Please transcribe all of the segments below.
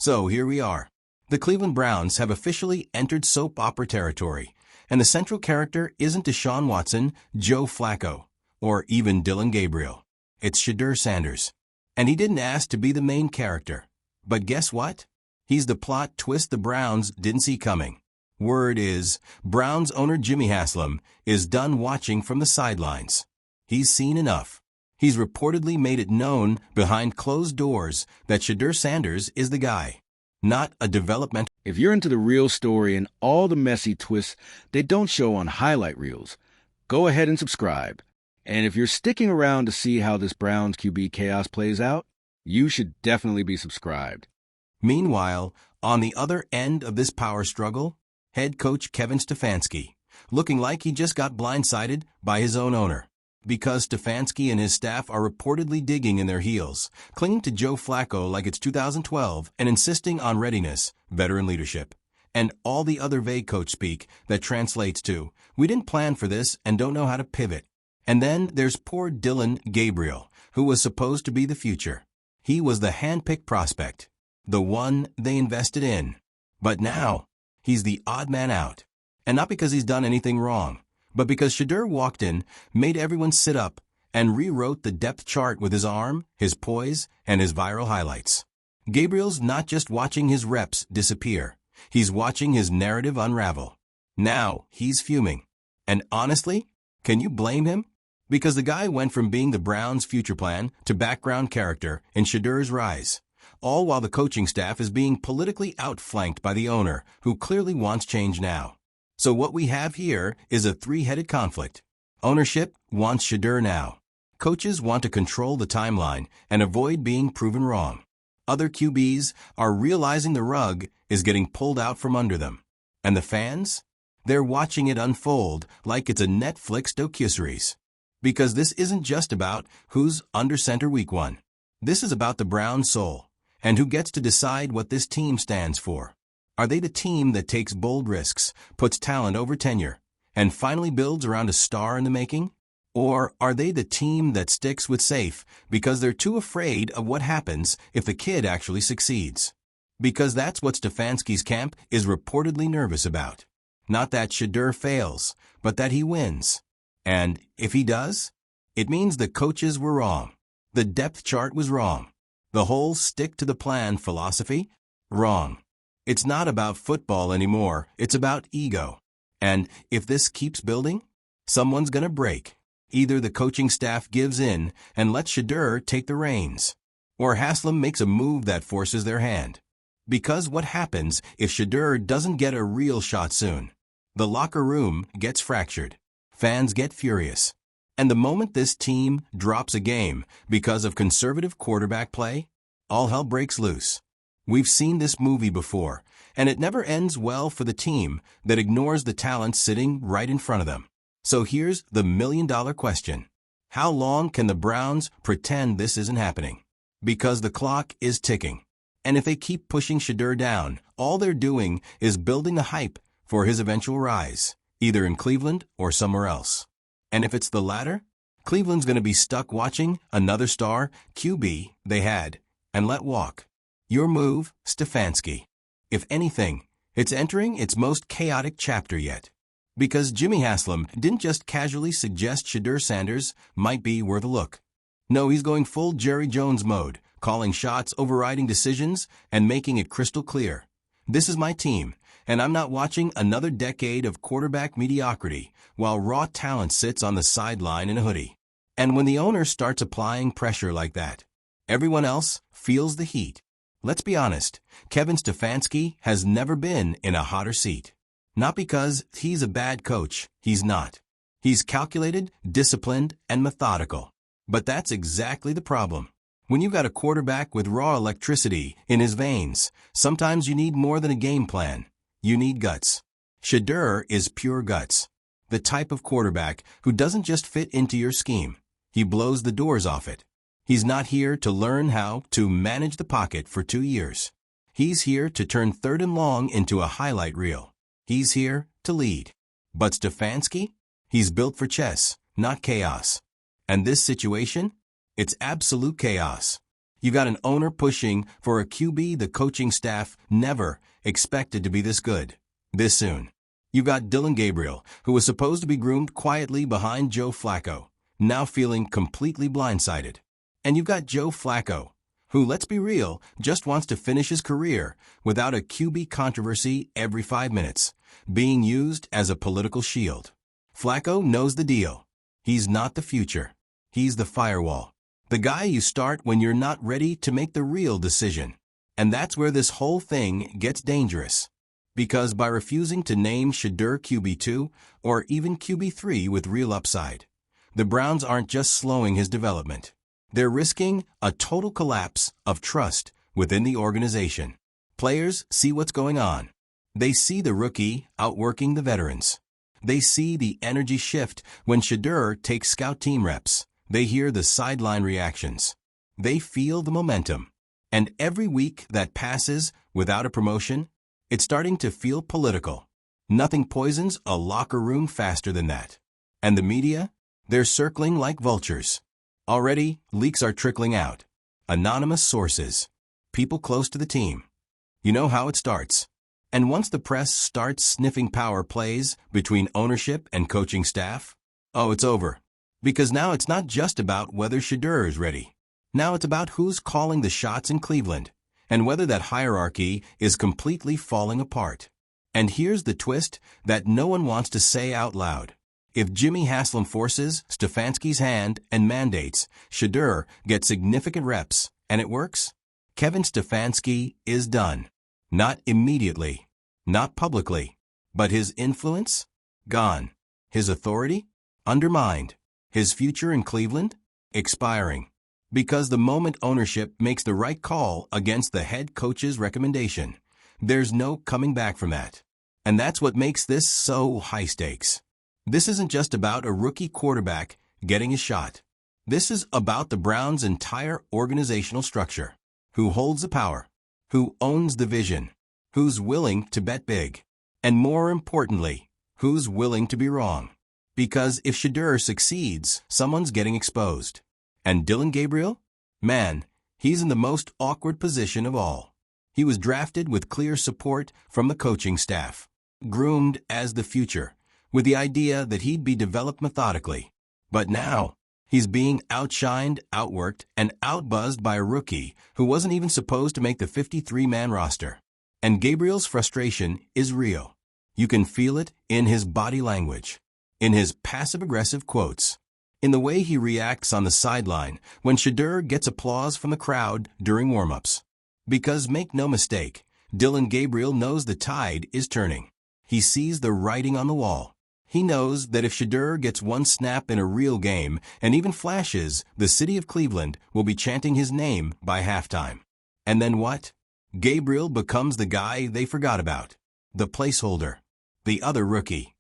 So here we are. The Cleveland Browns have officially entered soap opera territory, and the central character isn't Deshaun Watson, Joe Flacco, or even Dillon Gabriel. It's Shedeur Sanders. And he didn't ask to be the main character. But guess what? He's the plot twist the Browns didn't see coming. Word is, Browns owner Jimmy Haslam is done watching from the sidelines. He's seen enough. He's reportedly made it known behind closed doors that Shedeur Sanders is the guy, not a developmental. If you're into the real story and all the messy twists they don't show on highlight reels, go ahead and subscribe. And if you're sticking around to see how this Browns QB chaos plays out, you should definitely be subscribed. Meanwhile, on the other end of this power struggle, head coach Kevin Stefanski, looking like he just got blindsided by his own owner. Because Stefanski and his staff are reportedly digging in their heels, clinging to Joe Flacco like it's 2012 and insisting on readiness, veteran leadership, and all the other vague coach speak that translates to, we didn't plan for this and don't know how to pivot. And then there's poor Dillon Gabriel, who was supposed to be the future. He was the hand-picked prospect, the one they invested in. But now, he's the odd man out. And not because he's done anything wrong, but because Shedeur walked in, made everyone sit up, and rewrote the depth chart with his arm, his poise, and his viral highlights. Gabriel's not just watching his reps disappear. He's watching his narrative unravel. Now, he's fuming. And honestly, can you blame him? Because the guy went from being the Browns' future plan to background character in Shedeur's rise, all while the coaching staff is being politically outflanked by the owner, who clearly wants change now. So what we have here is a three-headed conflict. Ownership wants Shedeur now. Coaches want to control the timeline and avoid being proven wrong. Other QBs are realizing the rug is getting pulled out from under them. And the fans? They're watching it unfold like it's a Netflix docuseries. Because this isn't just about who's under center week one. This is about the Browns' soul, and who gets to decide what this team stands for. Are they the team that takes bold risks, puts talent over tenure, and finally builds around a star in the making? Or are they the team that sticks with safe because they're too afraid of what happens if the kid actually succeeds? Because that's what Stefanski's camp is reportedly nervous about. Not that Shedeur fails, but that he wins. And if he does, it means the coaches were wrong. The depth chart was wrong. The whole stick-to-the-plan philosophy? Wrong. It's not about football anymore. It's about ego. And if this keeps building, someone's gonna break. Either the coaching staff gives in and lets Shedeur take the reins, or Haslam makes a move that forces their hand. Because what happens if Shedeur doesn't get a real shot soon? The locker room gets fractured. Fans get furious. And the moment this team drops a game because of conservative quarterback play, all hell breaks loose. We've seen this movie before, and it never ends well for the team that ignores the talent sitting right in front of them. So here's the million-dollar question. How long can the Browns pretend this isn't happening? Because the clock is ticking. And if they keep pushing Shedeur down, all they're doing is building the hype for his eventual rise, either in Cleveland or somewhere else. And if it's the latter, Cleveland's going to be stuck watching another star QB they had and let walk. Your move, Stefanski. If anything, it's entering its most chaotic chapter yet. Because Jimmy Haslam didn't just casually suggest Shedeur Sanders might be worth a look. No, he's going full Jerry Jones mode, calling shots, overriding decisions, and making it crystal clear. This is my team, and I'm not watching another decade of quarterback mediocrity while raw talent sits on the sideline in a hoodie. And when the owner starts applying pressure like that, everyone else feels the heat. Let's be honest, Kevin Stefanski has never been in a hotter seat. Not because he's a bad coach, he's not. He's calculated, disciplined, and methodical. But that's exactly the problem. When you've got a quarterback with raw electricity in his veins, sometimes you need more than a game plan. You need guts. Shedeur is pure guts. The type of quarterback who doesn't just fit into your scheme. He blows the doors off it. He's not here to learn how to manage the pocket for 2 years. He's here to turn 3rd and long into a highlight reel. He's here to lead. But Stefanski? He's built for chess, not chaos. And this situation? It's absolute chaos. You got an owner pushing for a QB the coaching staff never expected to be this good, this soon. You've got Dillon Gabriel, who was supposed to be groomed quietly behind Joe Flacco, now feeling completely blindsided. And you've got Joe Flacco, who, let's be real, just wants to finish his career without a QB controversy every 5 minutes, being used as a political shield. Flacco knows the deal. He's not the future. He's the firewall. The guy you start when you're not ready to make the real decision. And that's where this whole thing gets dangerous. Because by refusing to name Shedeur QB2 or even QB3 with real upside, the Browns aren't just slowing his development. They're risking a total collapse of trust within the organization. Players see what's going on. They see the rookie outworking the veterans. They see the energy shift when Shedeur takes scout team reps. They hear the sideline reactions. They feel the momentum. And every week that passes without a promotion, it's starting to feel political. Nothing poisons a locker room faster than that. And the media? They're circling like vultures. Already, leaks are trickling out. Anonymous sources. People close to the team. You know how it starts. And once the press starts sniffing power plays between ownership and coaching staff, oh, it's over. Because now it's not just about whether Shedeur is ready. Now it's about who's calling the shots in Cleveland, and whether that hierarchy is completely falling apart. And here's the twist that no one wants to say out loud. If Jimmy Haslam forces Stefanski's hand and mandates Shedeur get significant reps, and it works, Kevin Stefanski is done. Not immediately, not publicly, but his influence? Gone. His authority? Undermined. His future in Cleveland? Expiring. Because the moment ownership makes the right call against the head coach's recommendation, there's no coming back from that. And that's what makes this so high stakes. This isn't just about a rookie quarterback getting a shot. This is about the Browns' entire organizational structure. Who holds the power? Who owns the vision? Who's willing to bet big? And more importantly, who's willing to be wrong? Because if Shedeur succeeds, someone's getting exposed. And Dillon Gabriel? Man, he's in the most awkward position of all. He was drafted with clear support from the coaching staff, groomed as the future, with the idea that he'd be developed methodically. But now, he's being outshined, outworked, and outbuzzed by a rookie who wasn't even supposed to make the 53-man roster. And Gabriel's frustration is real. You can feel it in his body language, in his passive-aggressive quotes, in the way he reacts on the sideline when Shedeur gets applause from the crowd during warm-ups. Because make no mistake, Dillon Gabriel knows the tide is turning. He sees the writing on the wall. He knows that if Shedeur gets one snap in a real game and even flashes, the city of Cleveland will be chanting his name by halftime. And then what? Gabriel becomes the guy they forgot about. The placeholder. The other rookie.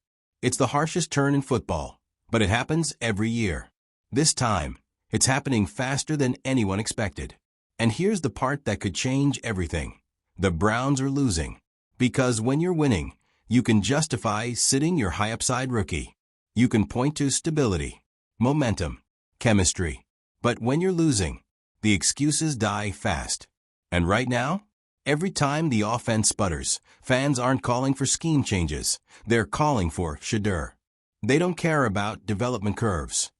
It's the harshest turn in football, but it happens every year. This time, it's happening faster than anyone expected. And here's the part that could change everything. The Browns are losing. Because when you're winning, you can justify sitting your high-upside rookie. You can point to stability, momentum, chemistry. But when you're losing, the excuses die fast. And right now, every time the offense sputters, fans aren't calling for scheme changes. They're calling for Shedeur. They don't care about development curves.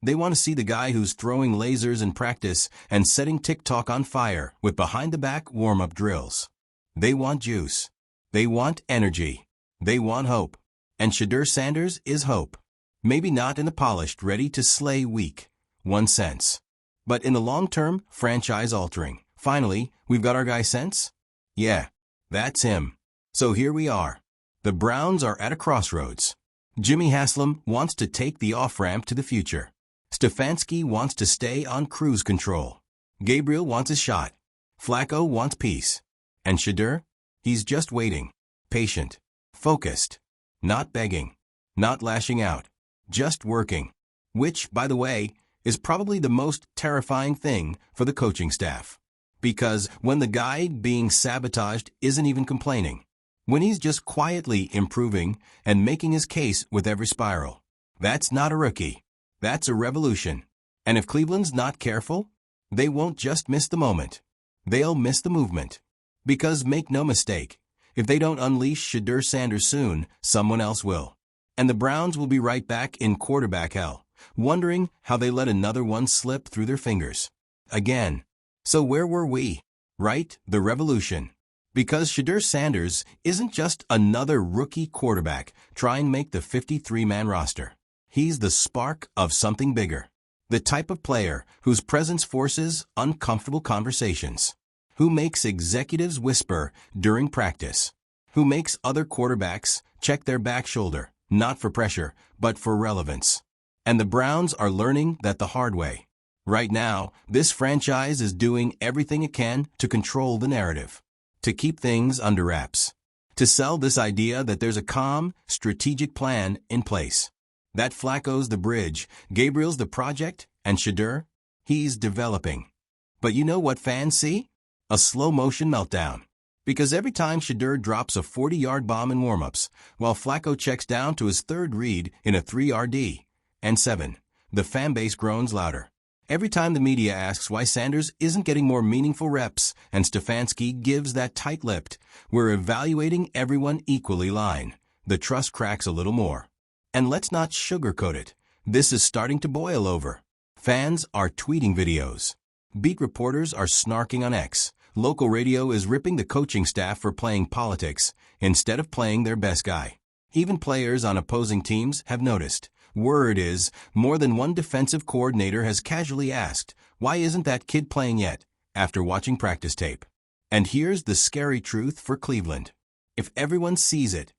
They want to see the guy who's throwing lasers in practice and setting TikTok on fire with behind-the-back warm-up drills. They want juice. They want energy. They want hope. And Shedeur Sanders is hope. Maybe not in the polished, ready-to-slay week, one sense. But in the long-term, franchise-altering. Finally, we've got our guy Sense? Yeah, that's him. So here we are. The Browns are at a crossroads. Jimmy Haslam wants to take the off-ramp to the future. Stefanski wants to stay on cruise control. Gabriel wants a shot. Flacco wants peace. And Shedeur? He's just waiting. Patient. Focused. Not begging. Not lashing out. Just working. Which, by the way, is probably the most terrifying thing for the coaching staff. Because when the guy being sabotaged isn't even complaining, when he's just quietly improving and making his case with every spiral, that's not a rookie. That's a revolution. And if Cleveland's not careful, They won't just miss the moment. They'll miss the movement. Because make no mistake, if they don't unleash Shedeur Sanders soon, someone else will. And the Browns will be right back in quarterback hell, wondering how they let another one slip through their fingers. Again. So where were we? Right, the revolution. Because Shedeur Sanders isn't just another rookie quarterback trying to make the 53-man roster. He's the spark of something bigger. The type of player whose presence forces uncomfortable conversations. Who makes executives whisper during practice. Who makes other quarterbacks check their back shoulder, not for pressure, but for relevance. And the Browns are learning that the hard way. Right now, this franchise is doing everything it can to control the narrative. To keep things under wraps. To sell this idea that there's a calm, strategic plan in place. That Flacco's the bridge, Gabriel's the project, and Shedeur? He's developing. But you know what fans see? A slow-motion meltdown. Because every time Shedeur drops a 40-yard bomb in warm-ups, while Flacco checks down to his third read in a 3-yard D, and 7, the fan base groans louder. Every time the media asks why Sanders isn't getting more meaningful reps and Stefanski gives that tight-lipped, we're evaluating everyone equally line, the trust cracks a little more. And let's not sugarcoat it. This is starting to boil over. Fans are tweeting videos. Beat reporters are snarking on X. Local radio is ripping the coaching staff for playing politics instead of playing their best guy. Even players on opposing teams have noticed. Word is, more than one defensive coordinator has casually asked, why isn't that kid playing yet, after watching practice tape? And here's the scary truth for Cleveland. If everyone sees it,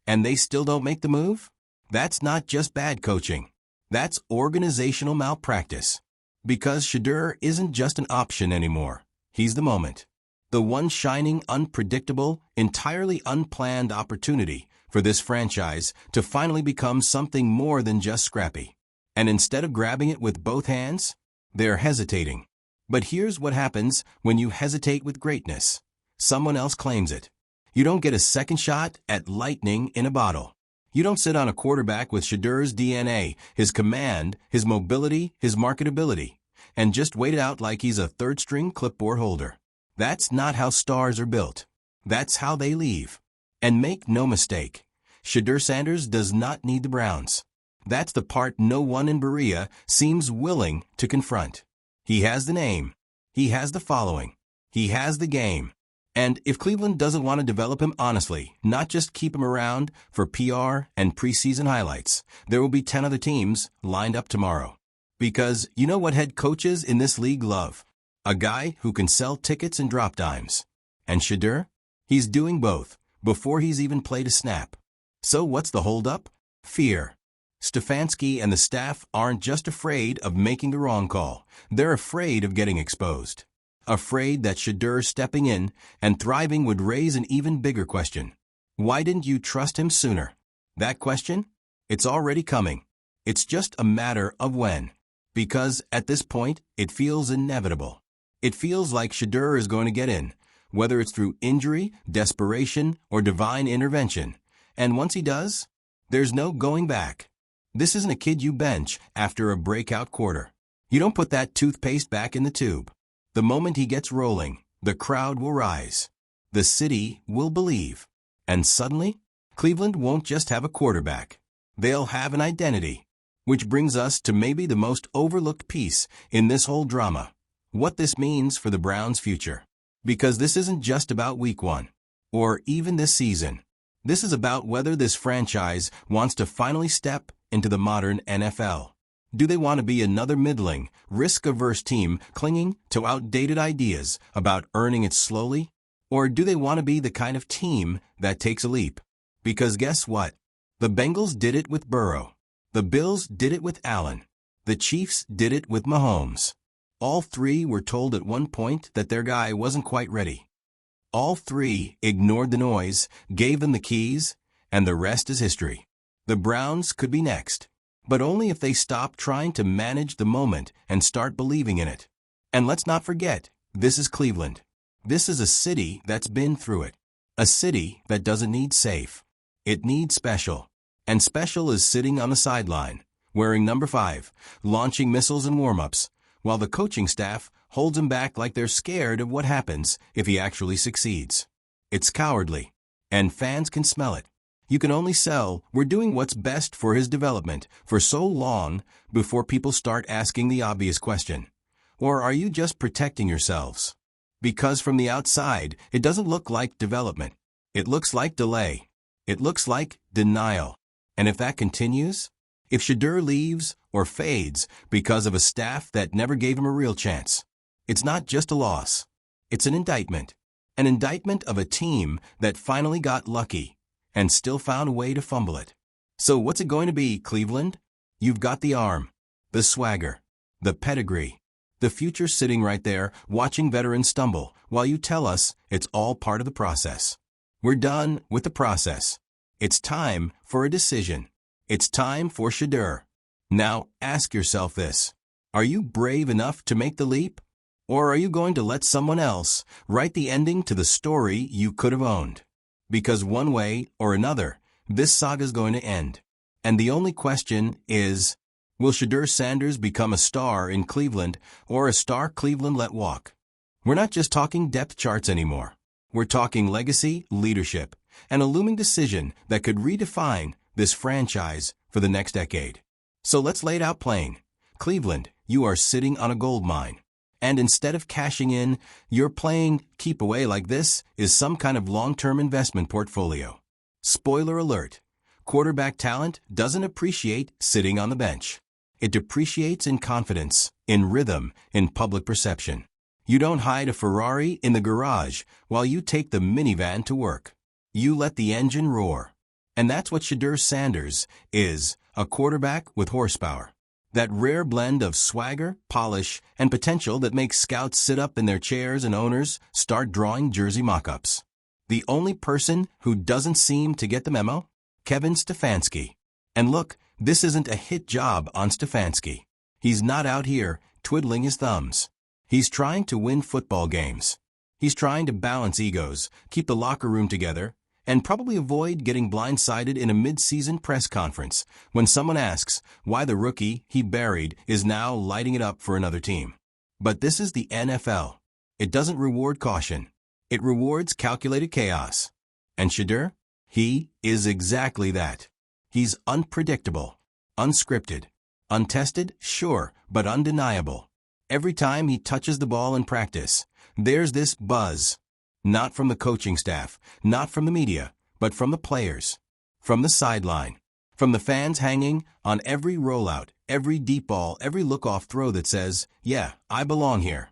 and they still don't make the move, that's not just bad coaching. That's organizational malpractice. Because Shedeur isn't just an option anymore. He's the moment. The one shining, unpredictable, entirely unplanned opportunity for this franchise to finally become something more than just scrappy. And instead of grabbing it with both hands, they're hesitating. But here's what happens when you hesitate with greatness. Someone else claims it. You don't get a second shot at lightning in a bottle. You don't sit on a quarterback with Shedeur's DNA, his command, his mobility, his marketability, and just wait it out like he's a third-string clipboard holder. That's not how stars are built. That's how they leave. And make no mistake, Shedeur Sanders does not need the Browns. That's the part no one in Berea seems willing to confront. He has the name. He has the following. He has the game. And if Cleveland doesn't want to develop him honestly, not just keep him around for PR and preseason highlights, there will be 10 other teams lined up tomorrow. Because you know what head coaches in this league love? A guy who can sell tickets and drop dimes. And Shedeur? He's doing both, before he's even played a snap. So what's the holdup? Fear. Stefanski and the staff aren't just afraid of making the wrong call. They're afraid of getting exposed. Afraid that Shedeur stepping in and thriving would raise an even bigger question. Why didn't you trust him sooner? That question? It's already coming. It's just a matter of when. Because at this point, it feels inevitable. It feels like Shedeur is going to get in, whether it's through injury, desperation, or divine intervention. And once he does, there's no going back. This isn't a kid you bench after a breakout quarter. You don't put that toothpaste back in the tube. The moment he gets rolling, the crowd will rise. The city will believe. And suddenly, Cleveland won't just have a quarterback. They'll have an identity. Which brings us to maybe the most overlooked piece in this whole drama. What this means for the Browns' future. Because this isn't just about week 1. Or even this season. This is about whether this franchise wants to finally step into the modern NFL. Do they want to be another middling, risk-averse team clinging to outdated ideas about earning it slowly? Or do they want to be the kind of team that takes a leap? Because guess what? The Bengals did it with Burrow. The Bills did it with Allen. The Chiefs did it with Mahomes. All three were told at one point that their guy wasn't quite ready. All three ignored the noise, gave them the keys, and the rest is history. The Browns could be next, but only if they stop trying to manage the moment and start believing in it. And let's not forget, this is Cleveland. This is a city that's been through it. A city that doesn't need safe. It needs special. And special is sitting on the sideline, wearing number 5, launching missiles and warm-ups, while the coaching staff holds him back like they're scared of what happens if he actually succeeds. It's cowardly, and fans can smell it. You can only sell "we're doing what's best for his development" for so long before people start asking the obvious question. Or are you just protecting yourselves? Because from the outside, it doesn't look like development. It looks like delay. It looks like denial. And if that continues, if Shedeur leaves or fades because of a staff that never gave him a real chance, it's not just a loss. It's an indictment. An indictment of a team that finally got lucky and still found a way to fumble it. So what's it going to be, Cleveland? You've got the arm, the swagger, the pedigree, the future sitting right there watching veterans stumble while you tell us it's all part of the process. We're done with the process. It's time for a decision. It's time for Shedeur. Now ask yourself this. Are you brave enough to make the leap? Or are you going to let someone else write the ending to the story you could have owned? Because one way or another, this saga's going to end. And the only question is, will Shedeur Sanders become a star in Cleveland or a star Cleveland let walk? We're not just talking depth charts anymore. We're talking legacy, leadership, and a looming decision that could redefine this franchise for the next decade. So let's lay it out plain. Cleveland, you are sitting on a gold mine. And instead of cashing in, you're playing keep away like this is some kind of long-term investment portfolio. Spoiler alert, quarterback talent doesn't appreciate sitting on the bench. It depreciates in confidence, in rhythm, in public perception. You don't hide a Ferrari in the garage while you take the minivan to work. You let the engine roar. And that's what Shedeur Sanders is, a quarterback with horsepower. That rare blend of swagger, polish, and potential that makes scouts sit up in their chairs and owners start drawing jersey mock-ups. The only person who doesn't seem to get the memo? Kevin Stefanski. And look, this isn't a hit job on Stefanski. He's not out here twiddling his thumbs. He's trying to win football games. He's trying to balance egos, keep the locker room together, and probably avoid getting blindsided in a mid-season press conference when someone asks why the rookie he buried is now lighting it up for another team. But this is the NFL. It doesn't reward caution. It rewards calculated chaos. And Shedeur? He is exactly that. He's unpredictable, unscripted, untested, sure, but undeniable. Every time he touches the ball in practice, there's this buzz. Not from the coaching staff, not from the media, but from the players, from the sideline, from the fans hanging on every rollout, every deep ball, every look-off throw that says, yeah, I belong here.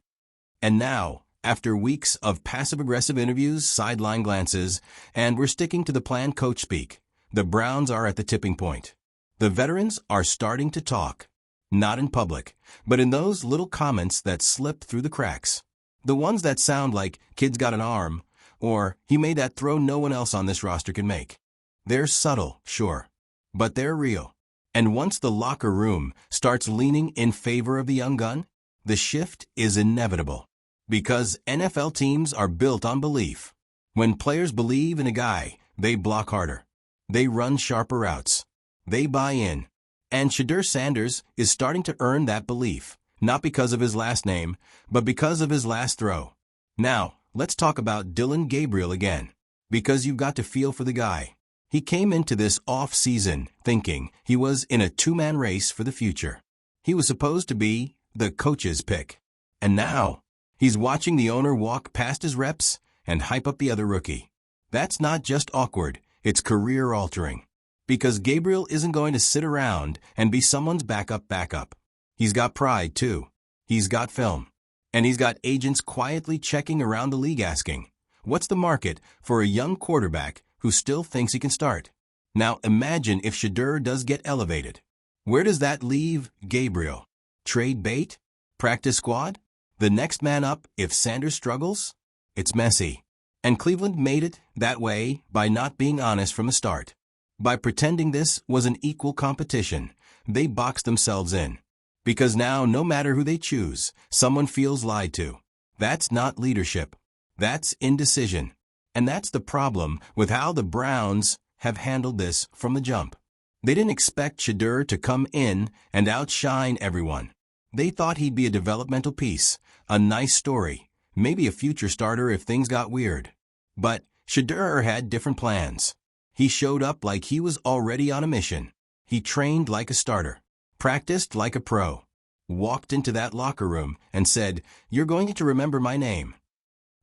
And now, after weeks of passive-aggressive interviews, sideline glances, and we're sticking to the planned coach speak, the Browns are at the tipping point. The veterans are starting to talk, not in public, but in those little comments that slip through the cracks. The ones that sound like "kid's got an arm," or "he made that throw no one else on this roster can make." They're subtle, sure, but they're real. And once the locker room starts leaning in favor of the young gun, the shift is inevitable. Because NFL teams are built on belief. When players believe in a guy, they block harder. They run sharper routes. They buy in. And Shedeur Sanders is starting to earn that belief. Not because of his last name, but because of his last throw. Now, let's talk about Dillon Gabriel again, because you've got to feel for the guy. He came into this off-season thinking he was in a two-man race for the future. He was supposed to be the coach's pick. And now, he's watching the owner walk past his reps and hype up the other rookie. That's not just awkward, it's career-altering. Because Gabriel isn't going to sit around and be someone's backup. He's got pride, too. He's got film. And he's got agents quietly checking around the league asking, what's the market for a young quarterback who still thinks he can start? Now imagine if Shedeur does get elevated. Where does that leave Gabriel? Trade bait? Practice squad? The next man up if Sanders struggles? It's messy. And Cleveland made it that way by not being honest from the start. By pretending this was an equal competition, they boxed themselves in. Because now, no matter who they choose, someone feels lied to. That's not leadership. That's indecision. And that's the problem with how the Browns have handled this from the jump. They didn't expect Shedeur to come in and outshine everyone. They thought he'd be a developmental piece, A nice story, maybe a future starter if things got weird. But Shedeur had different plans. He showed up like he was already on a mission. He trained like a starter, practiced like a pro, walked into that locker room and said, "You're going to remember my name."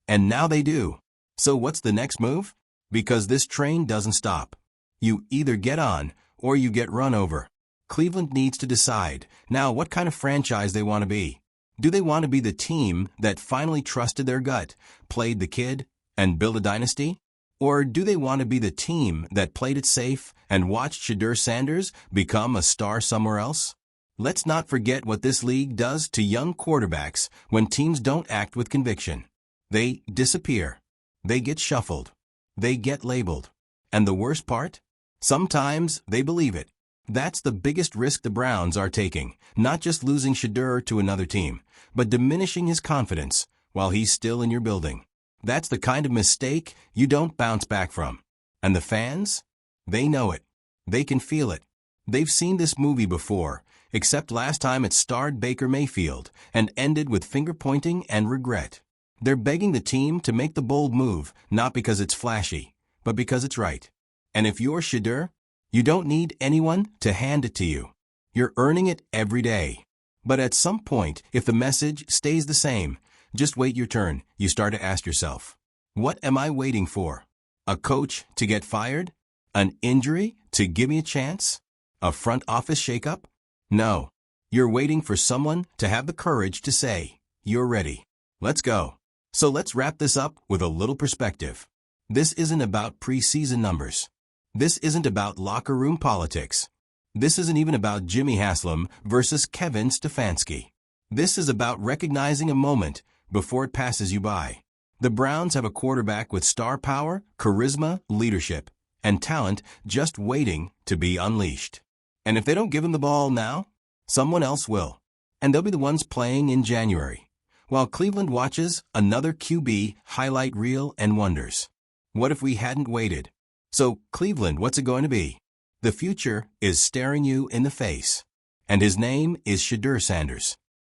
And now they do. So what's the next move? Because this train doesn't stop. You either get on or you get run over. Cleveland needs to decide now what kind of franchise they want to be. Do they want to be the team that finally trusted their gut, played the kid, and built a dynasty? Or do they want to be the team that played it safe and watched Shedeur Sanders become a star somewhere else? Let's not forget what this league does to young quarterbacks when teams don't act with conviction. They disappear. They get shuffled. They get labeled. And the worst part? Sometimes they believe it. That's the biggest risk the Browns are taking, not just losing Shedeur to another team, but diminishing his confidence while he's still in your building. That's the kind of mistake you don't bounce back from. And the fans? They know it. They can feel it. They've seen this movie before, except last time it starred Baker Mayfield and ended with finger-pointing and regret. They're begging the team to make the bold move, not because it's flashy, but because it's right. And if you're Shedeur, you don't need anyone to hand it to you. You're earning it every day. But at some point, if the message stays the same, just wait your turn. You start to ask yourself, what am I waiting for? A coach to get fired? An injury to give me a chance? A front office shakeup? No. You're waiting for someone to have the courage to say, "You're ready. Let's go." So let's wrap this up with a little perspective. This isn't about preseason numbers. This isn't about locker room politics. This isn't even about Jimmy Haslam versus Kevin Stefanski. This is about recognizing a moment before it passes you by. The Browns have a quarterback with star power, charisma, leadership, and talent just waiting to be unleashed. And if they don't give him the ball now, someone else will. And they'll be the ones playing in January, while Cleveland watches another QB highlight reel and wonders, what if we hadn't waited? So, Cleveland, what's it going to be? The future is staring you in the face. And his name is Shedeur Sanders.